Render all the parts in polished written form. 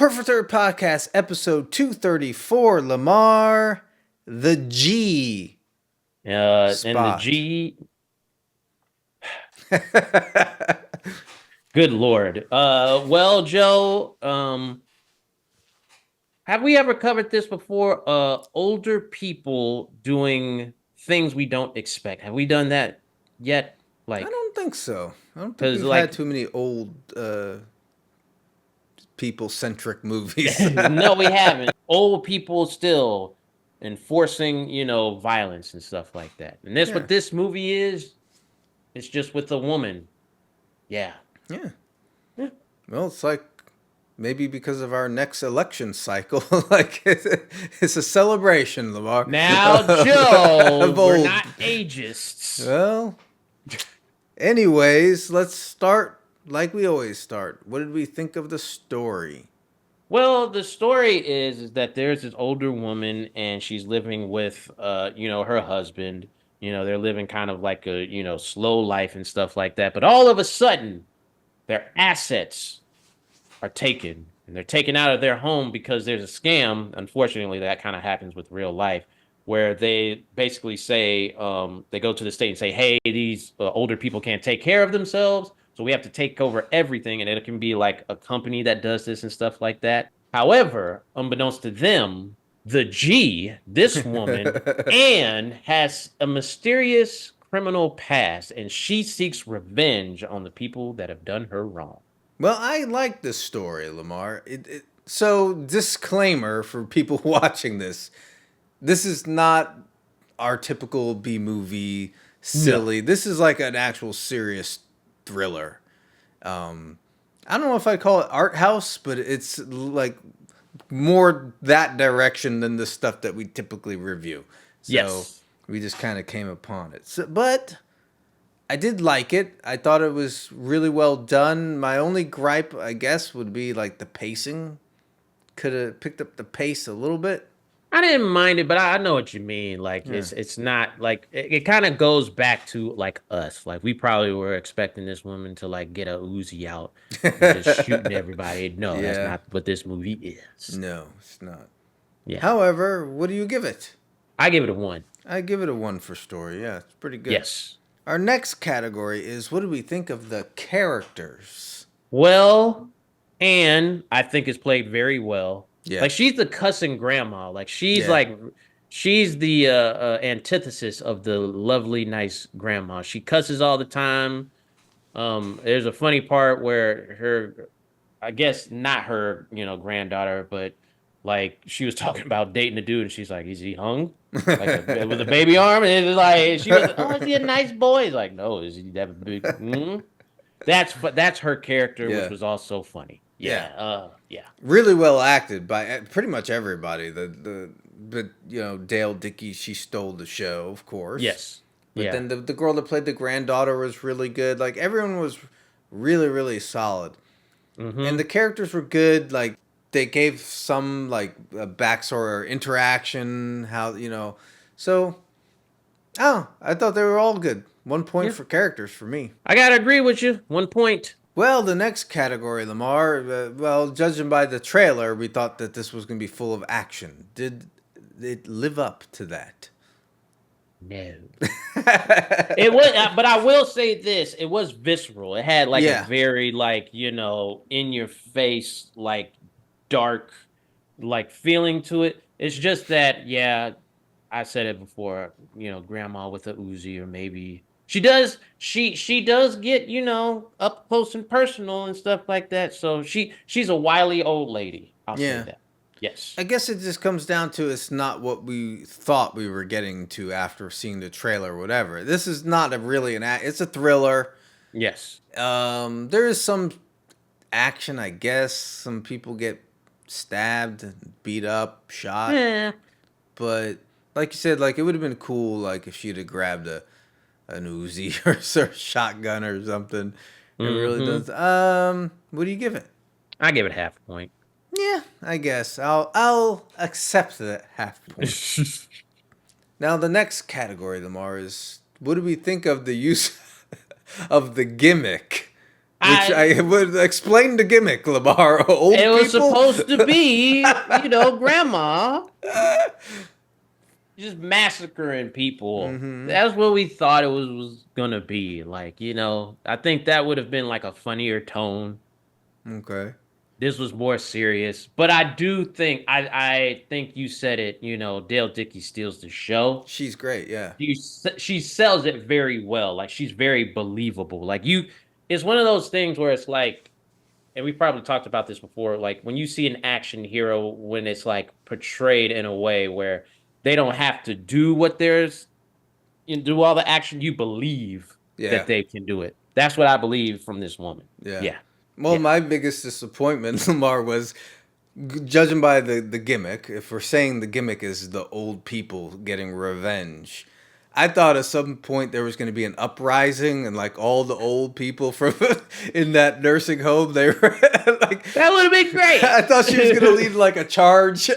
Perfect Third Podcast, episode 234, Lamar, the G And the spot. G, good Lord. Well, Joe, have we ever covered this before? Older people doing things we don't expect. Have we done that yet? I Like, don't think so. I don't think because we've had like, too many old people-centric movies. no, we haven't. Old people still enforcing, violence and stuff like that. And this Yeah, what this movie is. It's just with a woman. Yeah. yeah. Yeah. Well, it's like maybe because of our next election cycle, like it's a celebration, Lamar, Now, of Joe, we're old. not ageists. Well, anyways, let's start like we always start. What did we think of the story? Well, the story is that there's this older woman and she's living with her husband. They're living kind of like a, slow life and stuff like that. But all of a sudden, their assets are taken and they're taken out of their home because there's a scam. Unfortunately, that kind of happens with real life where they basically say they go to the state and say, hey, these older people can't take care of themselves, so we have to take over everything. And it can be like a company that does this and stuff like that. However, unbeknownst to them, the G, this woman, Anne, has a mysterious criminal past and she seeks revenge on the people that have done her wrong. Well, I like this story, Lamar. So, disclaimer for people watching this: this is not our typical B movie, No. silly. This is like an actual serious thriller. Um, I don't know if I call it art house, but it's like more that direction than the stuff that we typically review. So Yes. we just kind of came upon it. But I did like it. I thought it was really well done. My only gripe, I guess, would be like the pacing. Could have picked up the pace a little bit. I didn't mind it, but I know what you mean. Like Yeah. it's not like it kind of goes back to like us. Like we probably were expecting this woman to like get a Uzi out and just shooting everybody. No, that's Yeah. not what this movie is. No, it's not. Yeah. However, what do you give it? I give it a 1. I give it a 1 for story. Yeah, it's pretty good. Yes. Our next category is what do we think of the characters? Well, and I think it's played very well. Yeah. Like she's the cussing grandma. Like Yeah. she's the antithesis of the lovely nice grandma. She cusses all the time. There's a funny part where her, I guess not her, granddaughter, but like she was talking about dating a dude, and she's like, "Is he hung? Like with a baby arm?" And it's like she was, "Oh, is he a nice boy?" He's like, "No, is he have a big?" That's her character, which Yeah. was also funny. Yeah. Yeah, yeah, Really well acted by pretty much everybody. But Dale Dickey, she stole the show, of course. yes, But yeah. then the girl that played the granddaughter was really good. Like everyone was really really solid. And the Mm-hmm. characters were good. Like they gave some like a backstory or interaction. So I thought they were all good. 1 point Yeah, for characters for me. I gotta agree with you. 1 point. Well, the next category, Lamar. Well, judging by the trailer, we thought that this was going to be full of action. Did it live up to that? No. It was, but I will say this: it was visceral. It had like a Yeah, very like in your face like dark like feeling to it. It's just that yeah, I said it before. Grandma with a Uzi, or maybe she does get up close and personal and stuff like that. So she's a wily old lady. I'll say yeah. that. Yes. I guess it just comes down to it's not what we thought we were getting to after seeing the trailer or whatever. This is not a really it's a thriller. Yes. There is some action, I guess. Some people get stabbed, beat up, shot. Yeah. But like you said, like it would have been cool, like if she'd have grabbed an Uzi or a shotgun or something. It really Mm-hmm. does. What do you give it? I give it half a point. Yeah, I guess I'll accept that half point. Now the next category, Lamar, is what do we think of the use of the gimmick? Which I I would explain the gimmick, Lamar. it Old was people. supposed to be, grandma just massacring people. Mm-hmm. That's what we thought it was gonna be. Like, I think that would have been like a funnier tone. Okay. This was more serious, but I do think I think you said it. Dale Dickey steals the show. She's great. Yeah. She sells it very well. Like she's very believable. It's one of those things where it's like, and we probably talked about this before. Like when you see an action hero, when it's like portrayed in a way where they don't have to do what there's, do all the action, you believe Yeah. that they can do it. That's what I believe from this woman. Yeah. Yeah, Well, yeah. my biggest disappointment, Lamar, was judging by the gimmick. If we're saying the gimmick is the old people getting revenge, I thought at some point there was going to be an uprising and like all the old people from in that nursing home, they were like, That would have been great. I thought she was going to lead like a charge.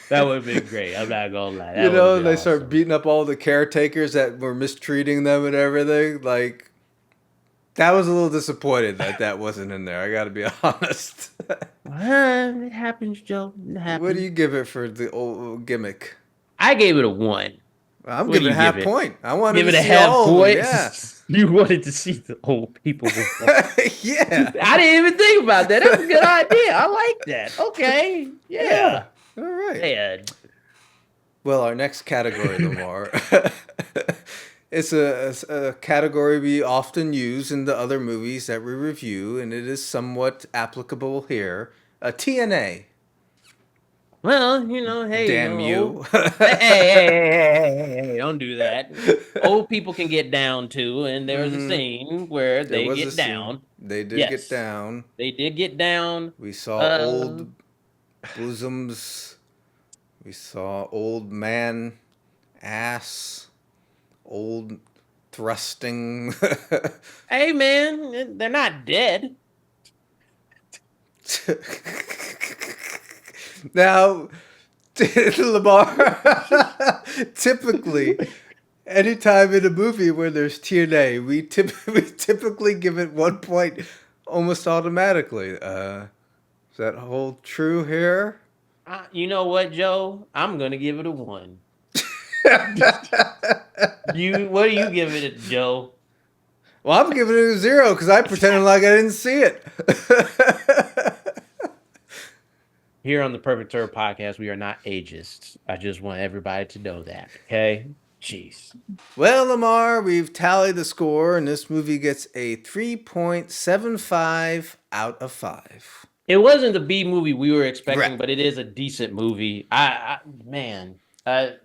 That would have been great. I'm not gonna lie. That would have been They start awesome. beating up all the caretakers that were mistreating them and everything. Like, that was a little disappointed that that wasn't in there. I got to be honest. It happens, Joe. It What do happens. you give it for the old gimmick? I gave it a 1. I'm What do giving you it give half it? point. I wanted Give to it a see half all of them. point. Yeah. You wanted to see the old people revolt. Yeah. I didn't even think about that. That's a good idea. I like that. Okay. Yeah. Yeah. All right. Yeah. Well, our next category, Lamar, it's a category we often use in the other movies that we review, and it is somewhat applicable here. A TNA. Well, hey, Damn you. hey, don't do that. Old people can get down too, and there was a Hmm. scene where There they was a get scene. down. They did get Yes, down. they did get down. We saw Uh, old bosoms. We saw old man ass. Old thrusting. hey, man, they're not dead. Now, Lamar, typically, anytime in a movie where there's TNA, we typically give it 1 point almost automatically. Is that hold true here? You know what, Joe? I'm gonna give it a 1. What do you give it, Joe? Well, I'm giving it a 0 because I pretended like I didn't see it. Here on the Perfect Turd podcast, we are not ageist. I just want everybody to know that. Okay? Jeez. Well, Lamar, we've tallied the score, and this movie gets a 3.75 out of 5. It wasn't the B movie we were expecting, Right. but it is a decent movie. Man, I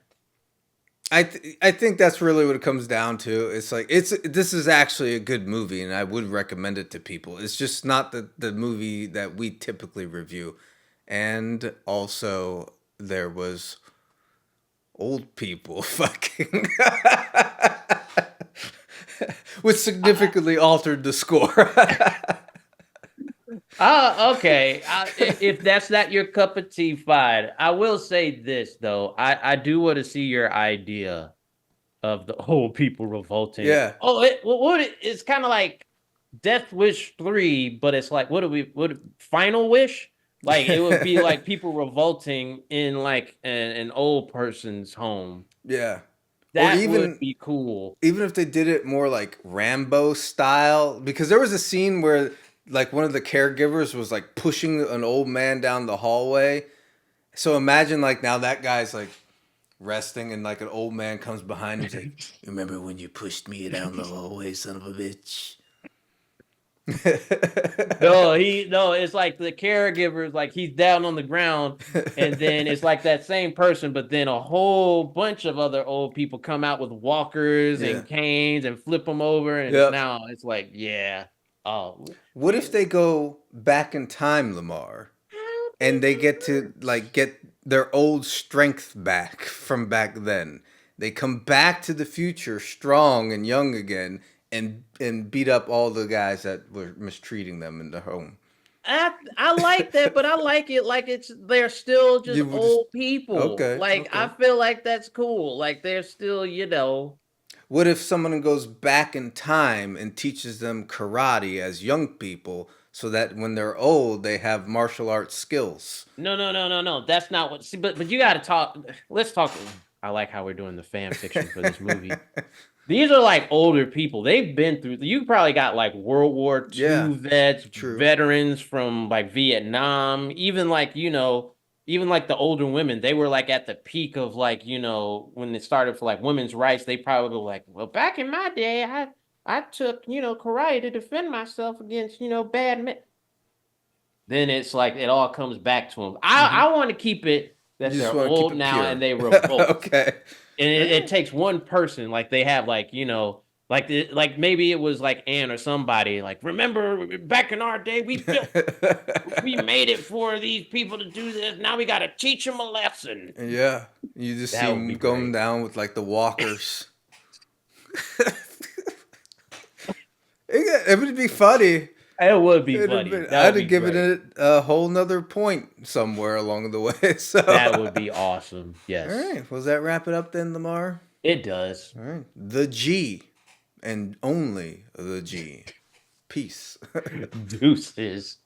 think that's really what it comes down to. It's like this is actually a good movie, and I would recommend it to people. It's just not the movie that we typically review, and also there was old people fucking, which significantly altered the score. okay. If that's not your cup of tea, fine. I will say this though. I do want to see your idea of the old people revolting. Yeah. Oh, it's kind of like Death Wish 3, but it's like what Final Wish? Like it would be like people revolting in like an old person's home. Yeah. Or That would be cool. even if they did it more like Rambo style, because there was a scene where like one of the caregivers was like pushing an old man down the hallway. So imagine like now that guy's like resting and like an old man comes behind him and he's like, "Remember when you pushed me down the hallway, son of a bitch?" No, it's like the caregiver's like he's down on the ground, and then it's like that same person, but then a whole bunch of other old people come out with walkers Yeah. and canes and flip them over, and Yep. now it's like, yeah. Oh, What if they go back in time, Lamar, and they get to like get their old strength back from back then? They come back to the future strong and young again and beat up all the guys that were mistreating them in the home. I like that, but I like it like they're still just You would old people. okay, Like I okay. feel like that's cool. Like they're still, What if someone goes back in time and teaches them karate as young people so that when they're old, they have martial arts skills? No, no, no, no, no. That's not what. See, but you got to talk. Let's talk. I like how we're doing the fan fiction for this movie. These are like older people. They've been through. You probably got like World War Yeah, II vets, true. veterans from like Vietnam, even like even like the older women. They were like at the peak of like when it started for like women's rights. They probably were like, well, back in my day, I took karate to defend myself against bad men. Then it's like it all comes back to them. Hmm. I want to keep it You that just they're want to keep old it now and pure. they revolt, Okay. and All it right. takes one person, like they have like like maybe it was like Anne or somebody, like, remember back in our day we made it for these people to do this, now we got to teach them a lesson. Yeah. You just That see would be him going great. down with like the walkers. It would be funny. It would be It'd have funny. been, That would I'd be have given great. it a whole nother point somewhere along the way. So, That would be awesome. all Yes, right. Was that wrap it up then, Lamar? it does. All right. The G and only the G. Peace. Deuces.